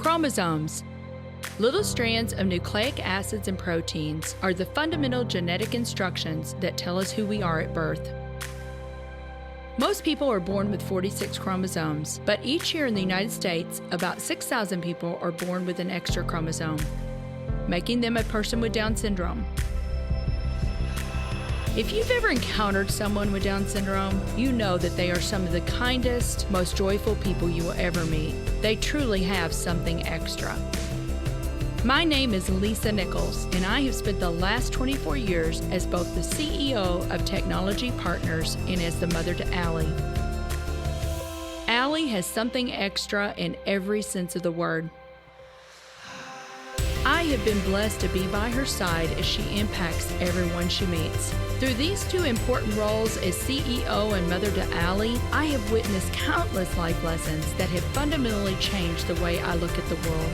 Chromosomes. Little strands of nucleic acids and proteins are the fundamental genetic instructions that tell us who we are at birth. Most people are born with 46 chromosomes, but each year in the United States, about 6,000 people are born with an extra chromosome, making them a person with Down syndrome. If you've ever encountered someone with Down syndrome, you know that they are some of the kindest, most joyful people you will ever meet. They truly have something extra. My name is Lisa Nichols, and I have spent the last 24 years as both the CEO of Technology Partners and as the mother to Allie. Allie has something extra in every sense of the word. I have been blessed to be by her side as she impacts everyone she meets. Through these two important roles as CEO and mother to Allie, I have witnessed countless life lessons that have fundamentally changed the way I look at the world.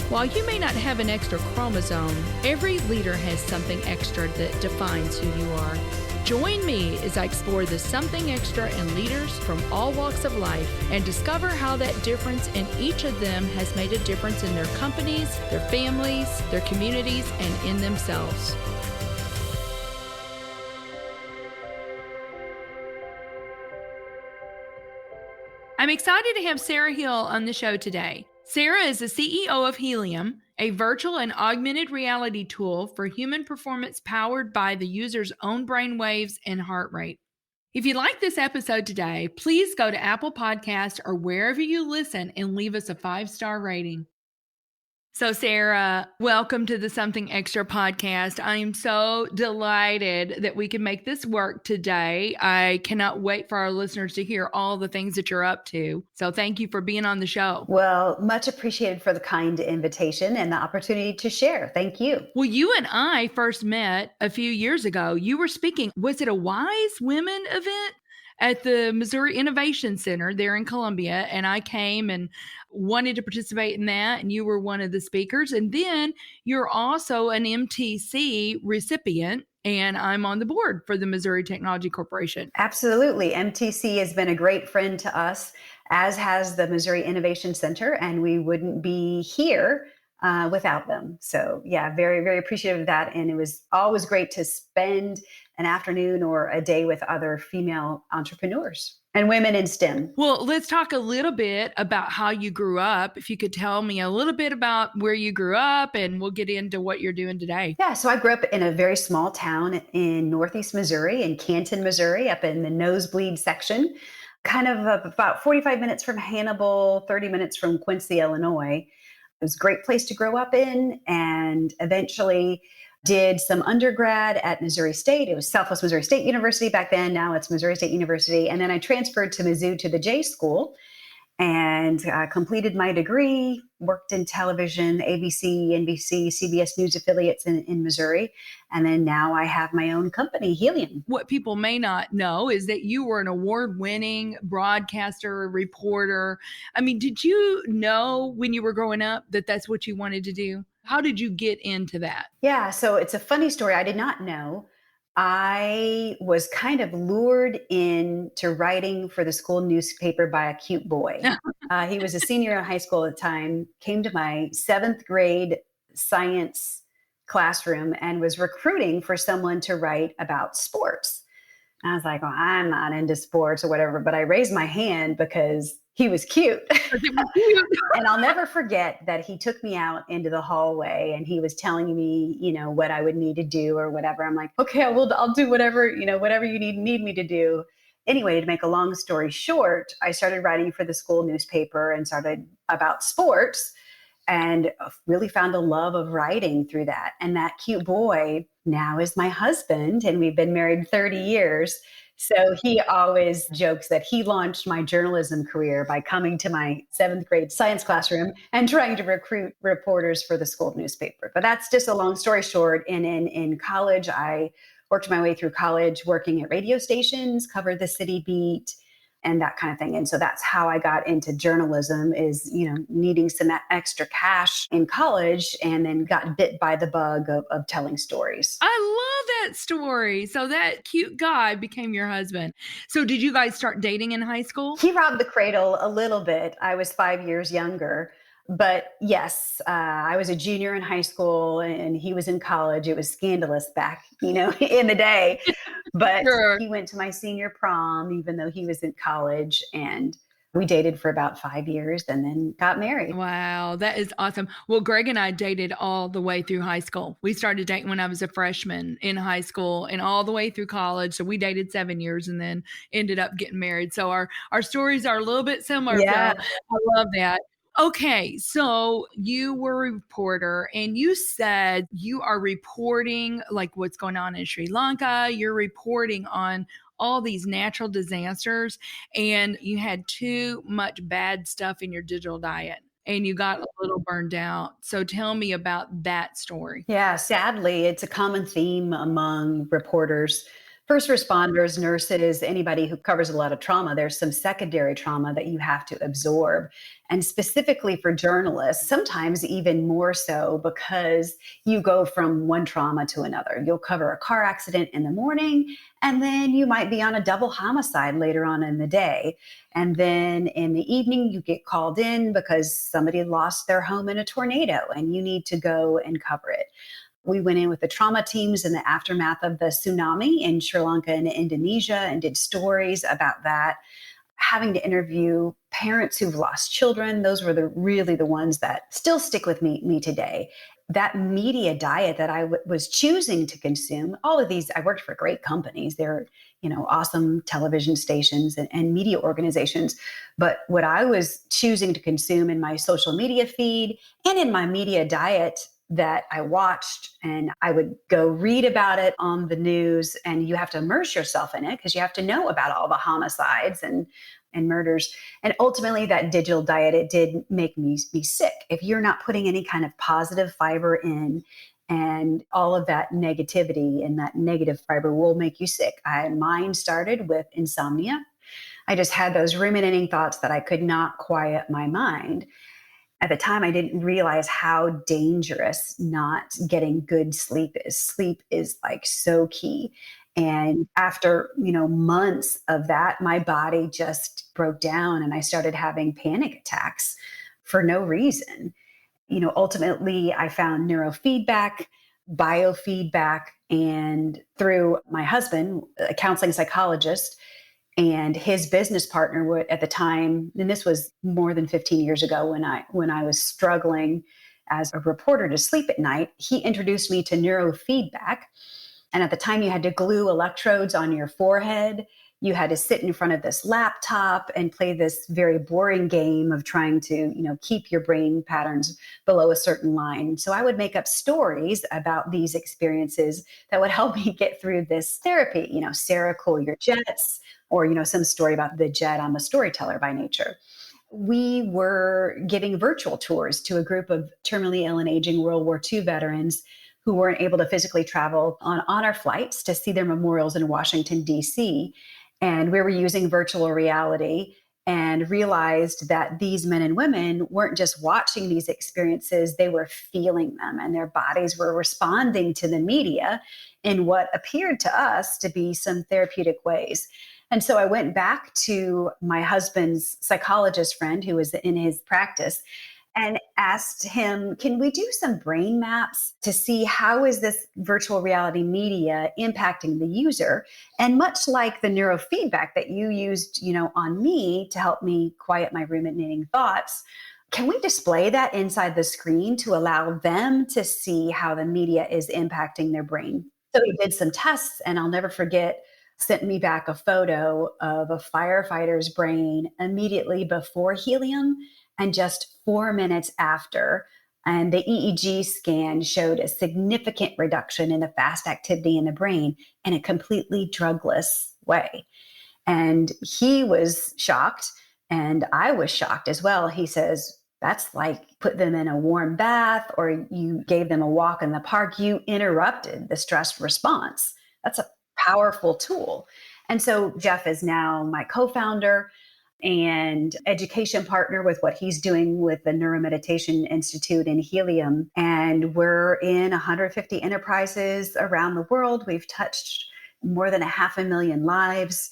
While you may not have an extra chromosome, every leader has something extra that defines who you are. Join me as I explore the something extra in leaders from all walks of life and discover how that difference in each of them has made a difference in their companies, their families, their communities, and in themselves. I'm excited to have Sarah Hill on the show today. Sarah is the CEO of Healium, a virtual and augmented reality tool for human performance powered by the user's own brain waves and heart rate. If you like this episode today, please go to Apple Podcasts or wherever you listen and leave us a 5-star rating. So Sarah, welcome to the Something Extra podcast. I am so delighted that we can make this work today. I cannot wait for our listeners to hear all the things that you're up to. So thank you for being on the show. Well, much appreciated for the kind invitation and the opportunity to share. Thank you. Well, you and I first met a few years ago. You were speaking, was it a Wise Women event? At the Missouri Innovation Center there in Columbia, and I came and wanted to participate in that, and you were one of the speakers. And then you're also an MTC recipient, and I'm on the board for the Missouri Technology Corporation. Absolutely. MTC has been a great friend to us, as has the Missouri Innovation Center, and we wouldn't be here without them. So yeah, very, very appreciative of that. And it was always great to spend an afternoon or a day with other female entrepreneurs and women in STEM. Well, let's talk a little bit about how you grew up. If you could tell me a little bit about where you grew up, and we'll get into what you're doing today. Yeah, so I grew up in a very small town in Northeast Missouri, in Canton, Missouri, up in the nosebleed section, kind of about 45 minutes from Hannibal, 30 minutes from Quincy, Illinois. It was a great place to grow up in, and eventually did some undergrad at Missouri State. It was Southwest Missouri State University back then. Now it's Missouri State University. And then I transferred to Mizzou to the J School and completed my degree, worked in television, ABC, NBC, CBS News affiliates in Missouri. And then now I have my own company, Healium. What people may not know is that you were an award-winning broadcaster, reporter. I mean, did you know when you were growing up that that's what you wanted to do? How did you get into that? Yeah, so it's a funny story. I did not know. I was kind of lured into writing for the school newspaper by a cute boy. He was a senior in high school at the time, came to my 7th grade science classroom and was recruiting for someone to write about sports. I was like, well, I'm not into sports or whatever, but I raised my hand because he was cute. And I'll never forget that he took me out into the hallway and he was telling me, what I would need to do or whatever. I'm like, okay, I'll do whatever, whatever you need me to do. Anyway, to make a long story short, I started writing for the school newspaper and started about sports and really found a love of writing through that. And that cute boy now is my husband, and we've been married 30 years. So he always jokes that he launched my journalism career by coming to my 7th grade science classroom and trying to recruit reporters for the school newspaper. But that's just a long story short. And in college, I worked my way through college, working at radio stations, covered the city beat, and that kind of thing. And so that's how I got into journalism, is, needing some extra cash in college, and then got bit by the bug of telling stories. I love that story. So that cute guy became your husband. So did you guys start dating in high school? He robbed the cradle a little bit. I was 5 years younger. But yes, I was a junior in high school and he was in college. It was scandalous back, in the day. But Sure. he went to my senior prom, even though he was in college. And we dated for about 5 years and then got married. Wow, that is awesome. Well, Greg and I dated all the way through high school. We started dating when I was a freshman in high school and all the way through college. So we dated 7 years and then ended up getting married. So our stories are a little bit similar, Yeah. Phil. I love that. Okay, so you were a reporter and you said you are reporting like what's going on in Sri Lanka. You're reporting on all these natural disasters and you had too much bad stuff in your digital diet and you got a little burned out. So tell me about that story. Yeah, sadly, it's a common theme among reporters, first responders, nurses, anybody who covers a lot of trauma. There's some secondary trauma that you have to absorb. And specifically for journalists, sometimes even more so because you go from one trauma to another. You'll cover a car accident in the morning, and then you might be on a double homicide later on in the day. And then in the evening, you get called in because somebody lost their home in a tornado and you need to go and cover it. We went in with the trauma teams in the aftermath of the tsunami in Sri Lanka and Indonesia and did stories about that. Having to interview parents who've lost children, those were really the ones that still stick with me today. That media diet that I was choosing to consume, all of these, I worked for great companies. They're, awesome television stations and media organizations. But what I was choosing to consume in my social media feed and in my media diet that I watched, and I would go read about it on the news, and you have to immerse yourself in it because you have to know about all the homicides and murders. And ultimately that digital diet, it did make me be sick. If you're not putting any kind of positive fiber in, and all of that negativity and that negative fiber will make you sick. Mine started with insomnia. I just had those ruminating thoughts that I could not quiet my mind. At the time, I didn't realize how dangerous not getting good sleep is. Sleep is like so key. And after, months of that, my body just broke down and I started having panic attacks for no reason. Ultimately, I found neurofeedback, biofeedback, and through my husband, a counseling psychologist, and his business partner would at the time, and this was more than 15 years ago when I was struggling as a reporter to sleep at night. He introduced me to neurofeedback. And at the time, you had to glue electrodes on your forehead. You had to sit in front of this laptop and play this very boring game of trying to, keep your brain patterns below a certain line. So I would make up stories about these experiences that would help me get through this therapy. Sarah, cool your jets, or, some story about the jet. I'm a storyteller by nature. We were giving virtual tours to a group of terminally ill and aging World War II veterans who weren't able to physically travel on our flights to see their memorials in Washington, D.C. And we were using virtual reality and realized that these men and women weren't just watching these experiences, they were feeling them, and their bodies were responding to the media in what appeared to us to be some therapeutic ways. And so I went back to my husband's psychologist friend who was in his practice and asked him, can we do some brain maps to see how is this virtual reality media impacting the user? And much like the neurofeedback that you used, on me to help me quiet my ruminating thoughts, can we display that inside the screen to allow them to see how the media is impacting their brain? So he did some tests, and I'll never forget, sent me back a photo of a firefighter's brain immediately before Healium and just 4 minutes after. And the EEG scan showed a significant reduction in the fast activity in the brain in a completely drugless way. And he was shocked, and I was shocked as well. He says, that's like put them in a warm bath or you gave them a walk in the park. You interrupted the stress response. That's a powerful tool. And so Jeff is now my co-founder and education partner with what he's doing with the Neuromeditation Institute in Healium. And we're in 150 enterprises around the world. We've touched more than 500,000 lives.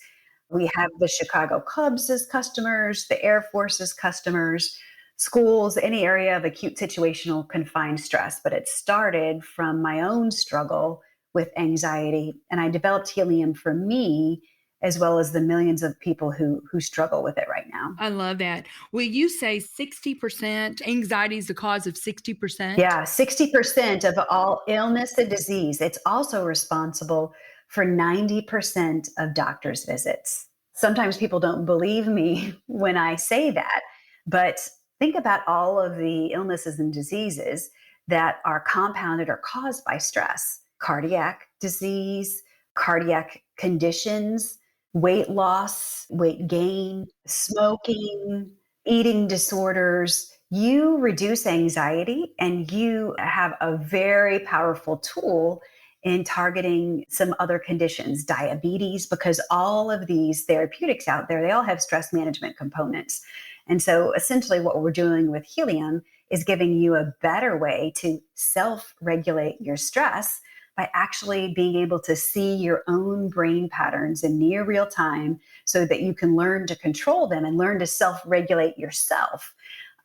We have the Chicago Cubs as customers, the Air Force as customers. schools, any area of acute situational confined stress. But it started from my own struggle with anxiety. And I developed Helium for me, as well as the millions of people who struggle with it right now. I love that. Will you say 60% anxiety is the cause of 60%? Yeah, 60% of all illness and disease. It's also responsible for 90% of doctor's visits. Sometimes people don't believe me when I say that, but think about all of the illnesses and diseases that are compounded or caused by stress: cardiac disease, cardiac conditions, weight loss, weight gain, smoking, eating disorders. You reduce anxiety and you have a very powerful tool in targeting some other conditions, diabetes, because all of these therapeutics out there, they all have stress management components. And so essentially what we're doing with Helium is giving you a better way to self-regulate your stress by actually being able to see your own brain patterns in near real time so that you can learn to control them and learn to self-regulate yourself.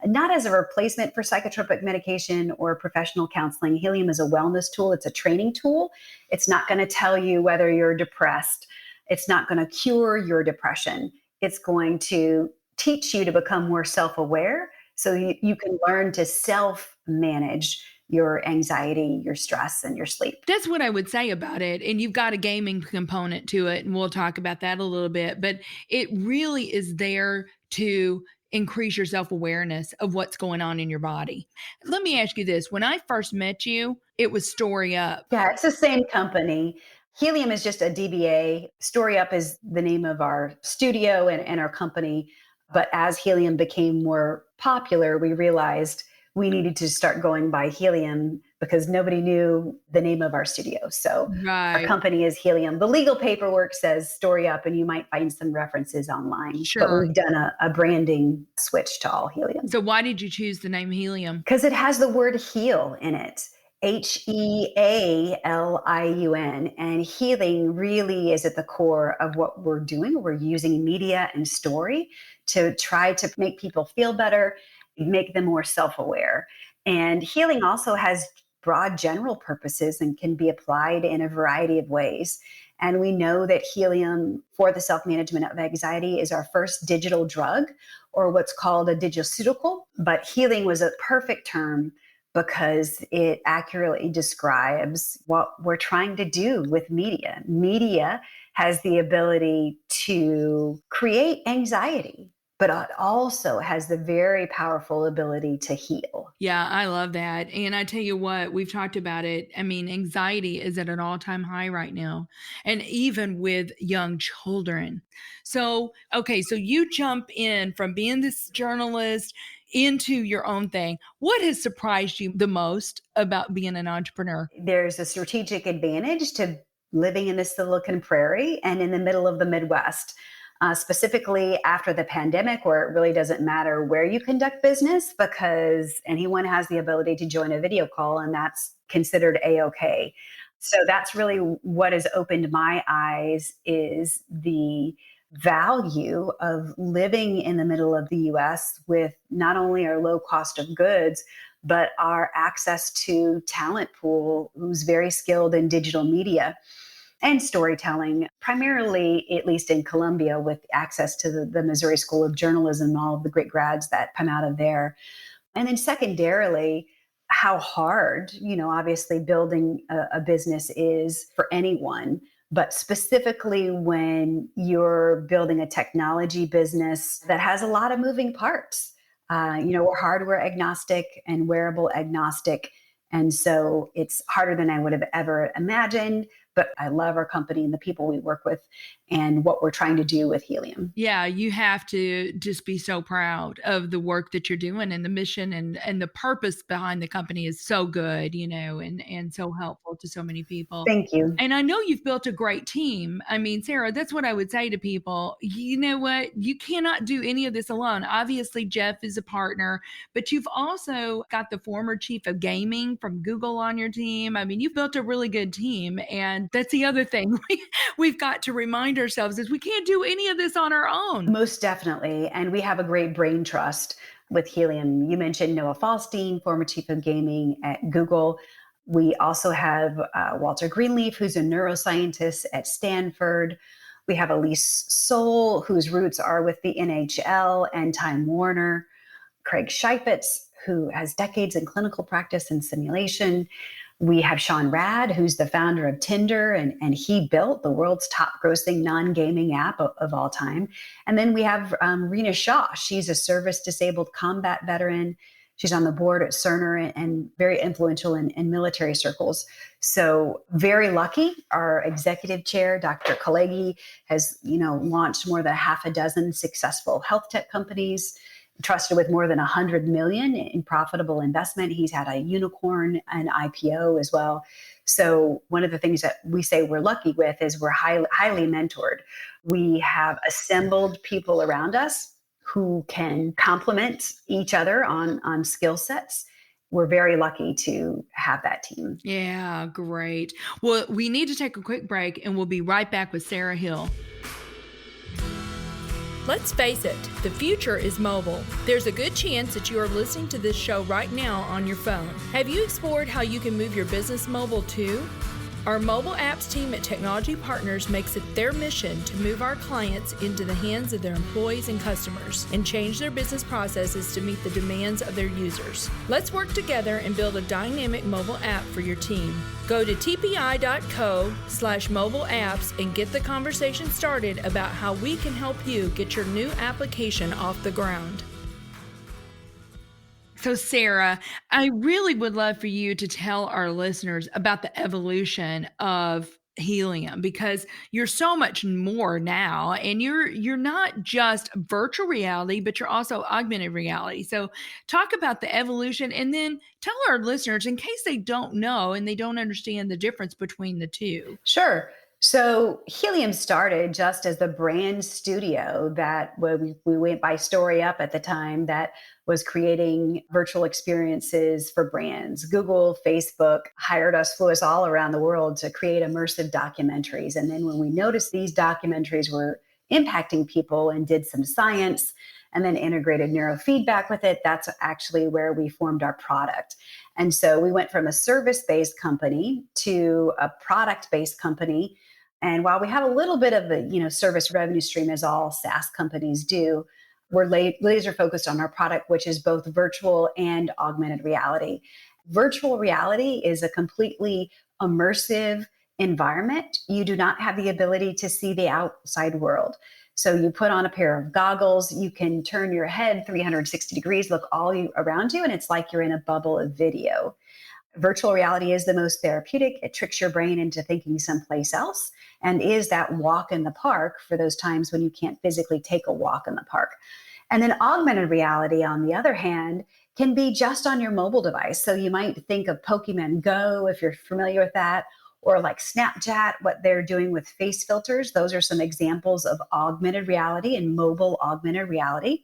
Not as a replacement for psychotropic medication or professional counseling. Helium is a wellness tool. It's a training tool. It's not going to tell you whether you're depressed. It's not going to cure your depression. It's going to teach you to become more self-aware so you can learn to self-manage your anxiety, your stress, and your sleep. That's what I would say about it. And you've got a gaming component to it, and we'll talk about that a little bit. But it really is there to increase your self-awareness of what's going on in your body. Let me ask you this. When I first met you, it was Story Up. Yeah, it's the same company. Helium is just a DBA. Story Up is the name of our studio and our company. But as Helium became more popular, we realized we needed to start going by Helium because nobody knew the name of our studio. So our company is Helium. The legal paperwork says Story Up, and you might find some references online. Sure. But we've done a branding switch to all Helium. So why did you choose the name Helium? Because it has the word heal in it. Healiun. And healing really is at the core of what we're doing. We're using media and story to try to make people feel better, make them more self-aware. And healing also has broad general purposes and can be applied in a variety of ways. And we know that Helium for the self-management of anxiety is our first digital drug, or what's called a digiceutical. But healing was a perfect term because it accurately describes what we're trying to do with media. Media has the ability to create anxiety, but it also has the very powerful ability to heal. Yeah, I love that. And I tell you what, we've talked about it. I mean, anxiety is at an all-time high right now, and even with young children. So, okay, so you jump in from being this journalist into your own thing. What has surprised you the most about being an entrepreneur? There's a strategic advantage to living in the Silicon Prairie and in the middle of the Midwest. Specifically after the pandemic, where it really doesn't matter where you conduct business because anyone has the ability to join a video call and that's considered A-okay. So that's really what has opened my eyes, is the value of living in the middle of the US with not only our low cost of goods, but our access to talent pool who's very skilled in digital media and storytelling, primarily, at least in Columbia, with access to the Missouri School of Journalism and all of the great grads that come out of there. And then secondarily, how hard, obviously building a business is for anyone, but specifically when you're building a technology business that has a lot of moving parts. We're hardware agnostic and wearable agnostic. And so it's harder than I would have ever imagined. But I love our company and the people we work with and what we're trying to do with Healium. Yeah, you have to just be so proud of the work that you're doing, and the mission and the purpose behind the company is so good, and so helpful to so many people. Thank you. And I know you've built a great team. I mean, Sarah, that's what I would say to people. You know what? You cannot do any of this alone. Obviously, Jeff is a partner, but you've also got the former chief of gaming from Google on your team. I mean, you've built a really good team, and That's the other thing we've got to remind ourselves is we can't do any of this on our own. Most definitely. And we have a great brain trust with Helium. You mentioned Noah Falstein, former chief of gaming at Google. We also have Walter Greenleaf, who's a neuroscientist at Stanford. We have Elise Soul, whose roots are with the NHL and Time Warner. Craig Scheipitz, who has decades in clinical practice and simulation. We have Sean Rad, who's the founder of Tinder, and he built the world's top grossing non-gaming app of all time. And then we have Rena Shaw. She's a service-disabled combat veteran. She's on the board at Cerner and very influential in military circles. So very lucky. Our executive chair, Dr. Kalegi, has launched more than half a dozen successful health tech companies, trusted with more than 100 million in profitable investment. He's had a unicorn and IPO as well. So one of the things that we say we're lucky with is we're highly mentored. We have assembled people around us who can complement each other on skill sets. We're very lucky to have that team. Yeah, great. Well, we need to take a quick break and we'll be right back with Sarah Hill. Let's face it, the future is mobile. There's a good chance that you are listening to this show right now on your phone. Have you explored how you can move your business mobile too? Our mobile apps team at Technology Partners makes it their mission to move our clients into the hands of their employees and customers and change their business processes to meet the demands of their users. Let's work together and build a dynamic mobile app for your team. Go to tpi.co/mobile apps and get the conversation started about how we can help you get your new application off the ground. So, Sarah, I really would love for you to tell our listeners about the evolution of Healium, because you're so much more now, and you're not just virtual reality, but you're also augmented reality. So talk about the evolution, and then tell our listeners, in case they don't know and they don't understand the difference between the two. Sure. So Healium started just as the brand studio that we went by Story Up at the time, that was creating virtual experiences for brands. Google, Facebook hired us, flew us all around the world to create immersive documentaries. And then when we noticed these documentaries were impacting people and did some science and then integrated neurofeedback with it, that's actually where we formed our product. And so we went from a service-based company to a product-based company. And while we have a little bit of the service revenue stream, as all SaaS companies do, we're laser focused on our product, which is both virtual and augmented reality. Virtual reality is a completely immersive environment. You do not have the ability to see the outside world. So you put on a pair of goggles, you can turn your head 360 degrees, look all around you, and it's like you're in a bubble of video. Virtual reality is the most therapeutic. It tricks your brain into thinking someplace else and is that walk in the park for those times when you can't physically take a walk in the park. And then augmented reality, on the other hand, can be just on your mobile device. So you might think of Pokemon Go, if you're familiar with that, or like Snapchat, what they're doing with face filters. Those are some examples of augmented reality and mobile augmented reality.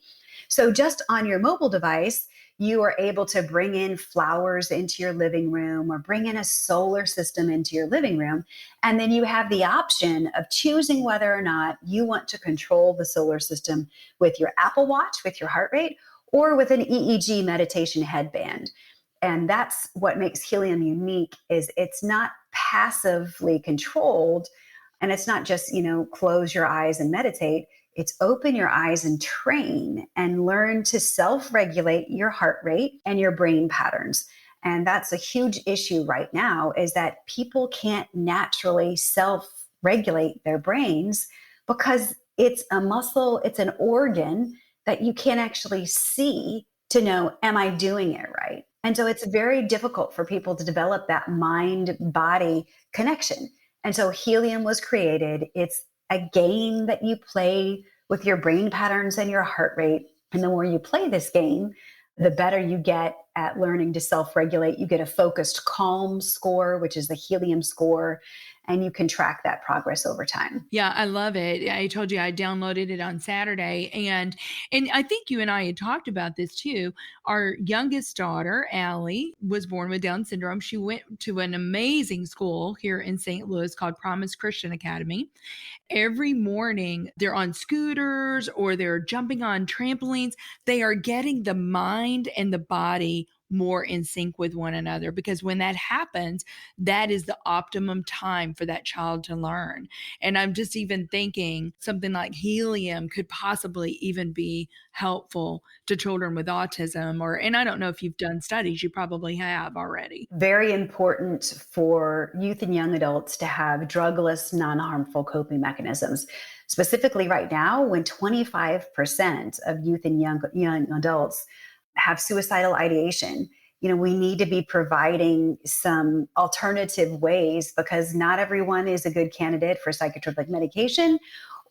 So just on your mobile device, you are able to bring in flowers into your living room or bring in a solar system into your living room. And then you have the option of choosing whether or not you want to control the solar system with your Apple Watch, with your heart rate, or with an EEG meditation headband. And that's what makes Healium unique, is it's not passively controlled. And it's not just, close your eyes and meditate. It's open your eyes and train and learn to self-regulate your heart rate and your brain patterns. And that's a huge issue right now, is that people can't naturally self-regulate their brains because it's a muscle, it's an organ that you can't actually see to know, am I doing it right? And so it's very difficult for people to develop that mind-body connection. And so Healium was created. It's a game that you play with your brain patterns and your heart rate. And the more you play this game, the better you get at learning to self-regulate. You get a focused calm score, which is the Healium score. and you can track that progress over time. Yeah, I love it. I told you I downloaded it on Saturday, and I think you and I had talked about this too. Our youngest daughter, Allie, was born with Down syndrome. She went to an amazing school here in St. Louis called Promise Christian Academy. Every morning they're on scooters or they're jumping on trampolines. They are getting the mind and the body more in sync with one another, because when that happens, that is the optimum time for that child to learn. And I'm just even thinking something like Healium could possibly even be helpful to children with autism, or, and I don't know if you've done studies, you probably have already. Very important for youth and young adults to have drugless, non harmful coping mechanisms. Specifically, right now, when 25% of youth and young adults have suicidal ideation, we need to be providing some alternative ways, because not everyone is a good candidate for psychotropic medication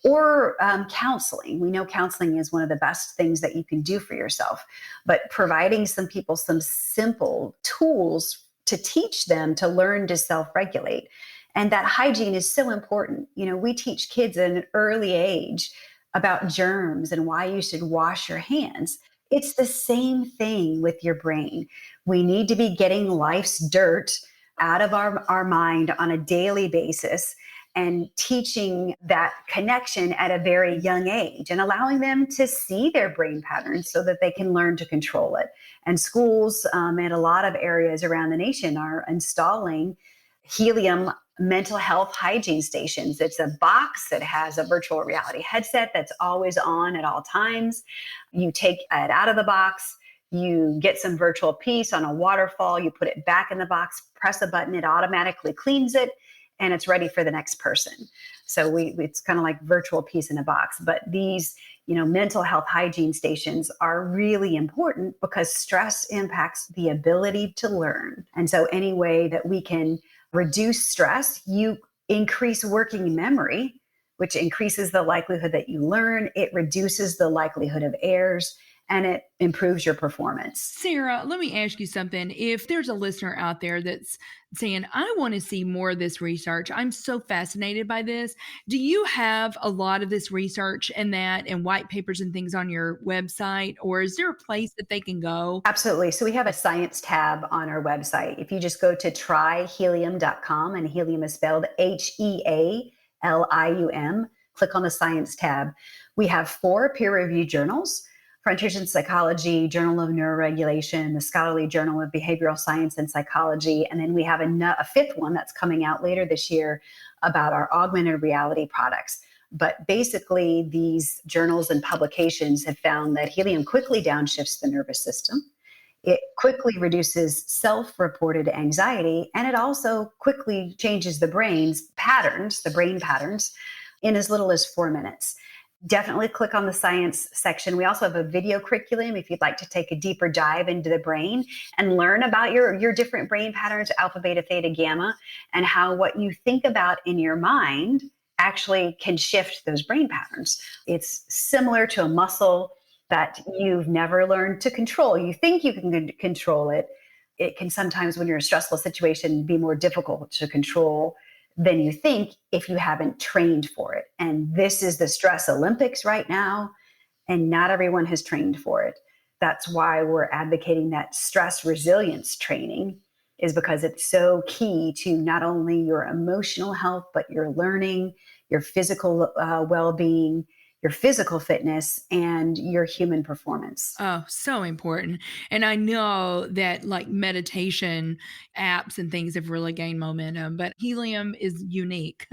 or counseling. We know counseling is one of the best things that you can do for yourself, but providing some people some simple tools to teach them to learn to self-regulate. And that hygiene is so important. We teach kids at an early age about germs and why you should wash your hands. It's the same thing with your brain. We need to be getting life's dirt out of our mind on a daily basis, and teaching that connection at a very young age and allowing them to see their brain patterns so that they can learn to control it. And schools and a lot of areas around the nation are installing Healium mental health hygiene stations. It's a box that has a virtual reality headset that's always on at all times. You take it out of the box, you get some virtual peace on a waterfall, you put it back in the box, press a button, it automatically cleans it, and it's ready for the next person. So it's kind of like virtual peace in a box. But these, mental health hygiene stations are really important because stress impacts the ability to learn. And so any way that we can reduce stress, you increase working memory, which increases the likelihood that you learn. It reduces the likelihood of errors, and it improves your performance. Sarah, let me ask you something. If there's a listener out there that's saying, I want to see more of this research, I'm so fascinated by this. Do you have a lot of this research and white papers and things on your website, or is there a place that they can go? Absolutely. So we have a science tab on our website. If you just go to tryhealium.com, and helium is spelled Healium, click on the science tab. We have 4 peer-reviewed journals: Frontiers in Psychology, Journal of Neuroregulation, the Scholarly Journal of Behavioral Science and Psychology. And then we have a 5th one that's coming out later this year about our augmented reality products. But basically, these journals and publications have found that Healium quickly downshifts the nervous system. It quickly reduces self-reported anxiety, and it also quickly changes the brain patterns, in as little as 4 minutes. Definitely click on the science section. We also have a video curriculum if you'd like to take a deeper dive into the brain and learn about your different brain patterns, alpha, beta, theta, gamma, and how what you think about in your mind actually can shift those brain patterns. It's similar to a muscle that you've never learned to control. You think you can control it. It can sometimes, when you're in a stressful situation, be more difficult to control than you think if you haven't trained for it. And this is the stress Olympics right now, and not everyone has trained for it. That's why we're advocating that stress resilience training, is because it's so key to not only your emotional health, but your learning, your physical well-being, your physical fitness, and your human performance. Oh, so important. And I know that like meditation apps and things have really gained momentum, but Healium is unique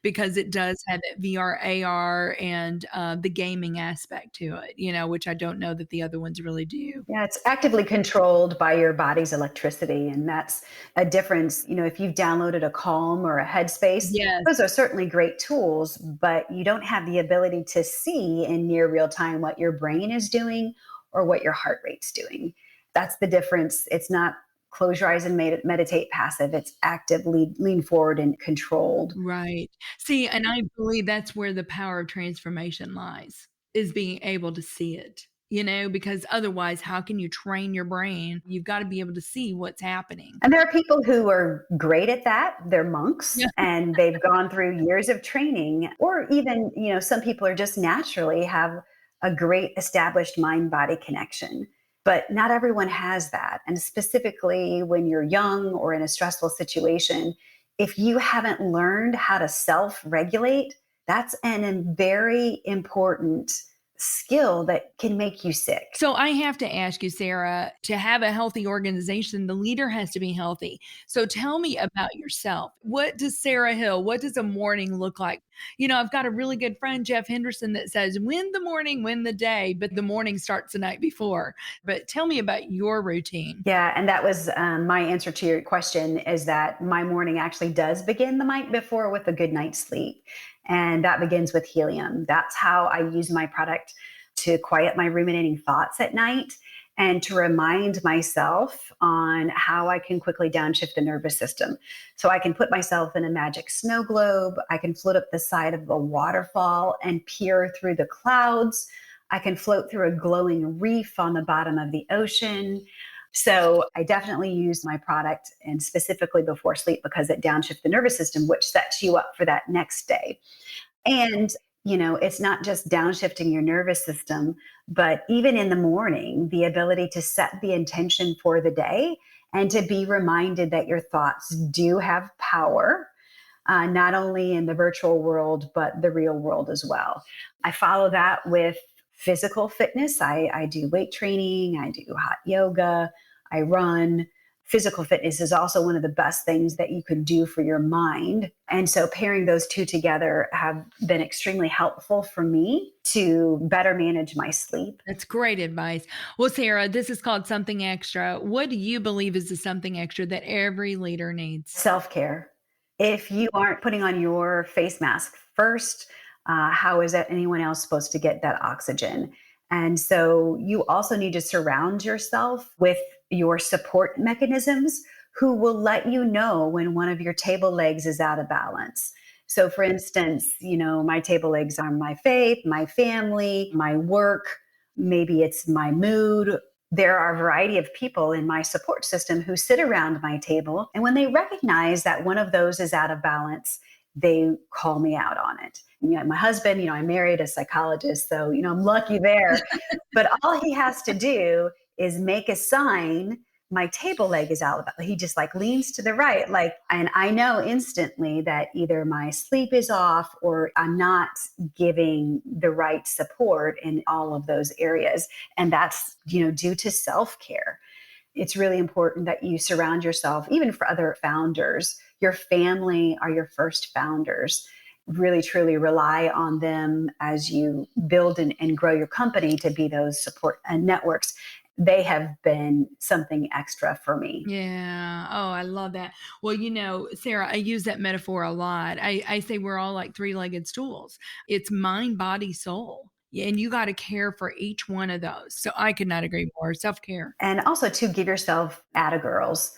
because it does have that VR, AR, and the gaming aspect to it, which I don't know that the other ones really do. Yeah, it's actively controlled by your body's electricity. And that's a difference. If you've downloaded a Calm or a Headspace, Yes. those are certainly great tools, but you don't have the ability to see in near real time what your brain is doing or what your heart rate's doing. That's the difference. It's not close your eyes and meditate passive. It's actively lean forward and controlled. Right. See, and I believe that's where the power of transformation lies, is being able to see it. because otherwise, how can you train your brain? You've got to be able to see what's happening. And there are people who are great at that. They're monks Yeah. and they've gone through years of training, or even, some people are just naturally have a great established mind body connection. But not everyone has that. And specifically when you're young or in a stressful situation, if you haven't learned how to self regulate, that's a very important skill that can make you sick. So I have to ask you, Sarah, to have a healthy organization, the leader has to be healthy. So tell me about yourself. What does Sarah Hill, what does a morning look like? I've got a really good friend, Jeff Henderson, that says, win the morning, win the day, but the morning starts the night before. But tell me about your routine. Yeah, and that was my answer to your question, is that my morning actually does begin the night before with a good night's sleep. And that begins with Healium. That's how I use my product to quiet my ruminating thoughts at night and to remind myself on how I can quickly downshift the nervous system. So I can put myself in a magic snow globe. I can float up the side of a waterfall and peer through the clouds. I can float through a glowing reef on the bottom of the ocean. So I definitely use my product, and specifically before sleep, because it downshifts the nervous system, which sets you up for that next day. And, it's not just downshifting your nervous system, but even in the morning, the ability to set the intention for the day and to be reminded that your thoughts do have power, not only in the virtual world, but the real world as well. I follow that with physical fitness. I do weight training, I do hot yoga, I run. Physical fitness is also one of the best things that you can do for your mind. And so pairing those two together have been extremely helpful for me to better manage my sleep. That's great advice. Well, Sarah, this is called Something Extra. What do you believe is the something extra that every leader needs? Self-care. If you aren't putting on your face mask first, how is that anyone else supposed to get that oxygen? And so you also need to surround yourself with your support mechanisms who will let you know when one of your table legs is out of balance. So, for instance, my table legs are my faith, my family, my work, maybe it's my mood. There are a variety of people in my support system who sit around my table. And when they recognize that one of those is out of balance, they call me out on it. My husband, I married a psychologist, so, I'm lucky there. But all he has to do is make a sign, my table leg is out of balance. He just leans to the right, and I know instantly that either my sleep is off or I'm not giving the right support in all of those areas. And that's, due to self-care. It's really important that you surround yourself, even for other founders. Your family are your first founders. Really, truly rely on them as you build and grow your company to be those support and networks. They have been something extra for me. Yeah. Oh, I love that. Well, Sarah, I use that metaphor a lot. I say we're all like three-legged stools. It's mind, body, soul. Yeah, and you got to care for each one of those. So I could not agree more. Self-care. And also to give yourself atta-girls.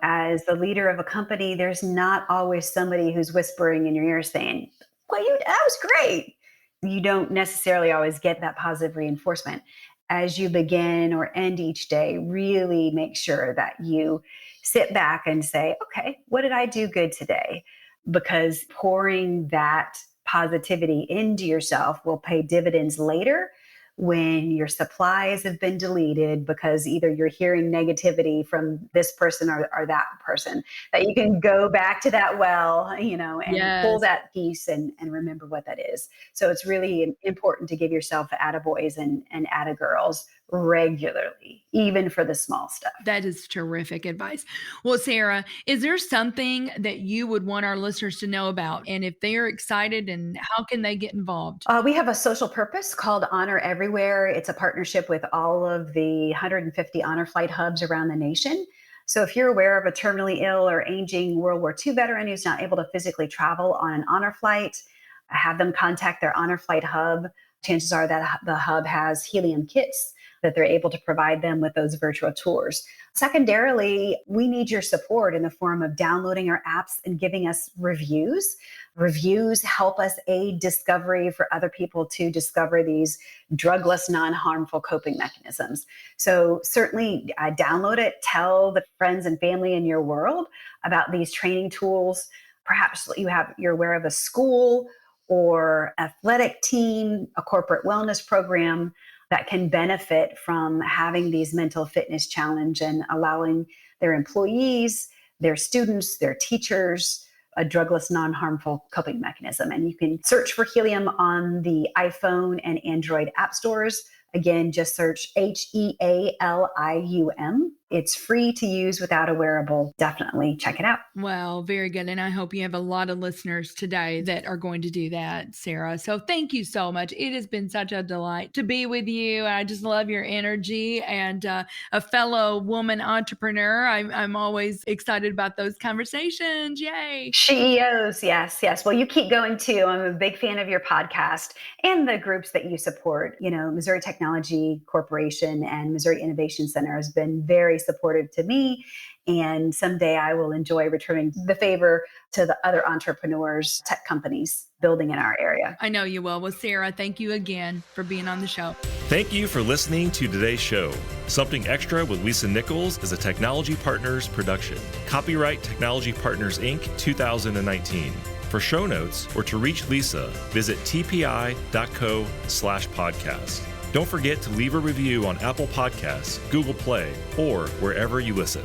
As the leader of a company, there's not always somebody who's whispering in your ear saying, well, that was great. You don't necessarily always get that positive reinforcement. As you begin or end each day, really make sure that you sit back and say, okay, what did I do good today? Because pouring that positivity into yourself will pay dividends later when your supplies have been deleted because either you're hearing negativity from this person or that person, that you can go back to that well, and pull that piece and remember what that is. So it's really important to give yourself attaboys and attagirls regularly, even for the small stuff. That is terrific advice. Well, Sarah, is there something that you would want our listeners to know about? And if they're excited, and how can they get involved? We have a social purpose called Honor Everywhere. It's a partnership with all of the 150 honor flight hubs around the nation. So if you're aware of a terminally ill or aging World War II veteran who's not able to physically travel on an honor flight, have them contact their honor flight hub. Chances are that the hub has Healium kits that they're able to provide them with those virtual tours. Secondarily, we need your support in the form of downloading our apps and giving us reviews. Reviews help us aid discovery for other people to discover these drugless, non-harmful coping mechanisms. So certainly download it, tell the friends and family in your world about these training tools. Perhaps you're aware of a school or athletic team, a corporate wellness program that can benefit from having these mental fitness challenge and allowing their employees, their students, their teachers, a drugless, non-harmful coping mechanism. And you can search for Healium on the iPhone and Android app stores. Again, just search Healium. It's free to use without a wearable. Definitely check it out. Well, very good. And I hope you have a lot of listeners today that are going to do that, Sarah. So thank you so much. It has been such a delight to be with you. I just love your energy and a fellow woman entrepreneur. I'm always excited about those conversations. Yay. CEOs. Yes. Well, you keep going too. I'm a big fan of your podcast and the groups that you support. Missouri Technology Corporation and Missouri Innovation Center has been very supportive to me. And someday I will enjoy returning the favor to the other entrepreneurs, tech companies building in our area. I know you will. Well, Sarah, thank you again for being on the show. Thank you for listening to today's show. Something Extra with Lisa Nichols is a Technology Partners production. Copyright Technology Partners, Inc. 2019. For show notes or to reach Lisa, visit tpi.co/podcast. Don't forget to leave a review on Apple Podcasts, Google Play, or wherever you listen.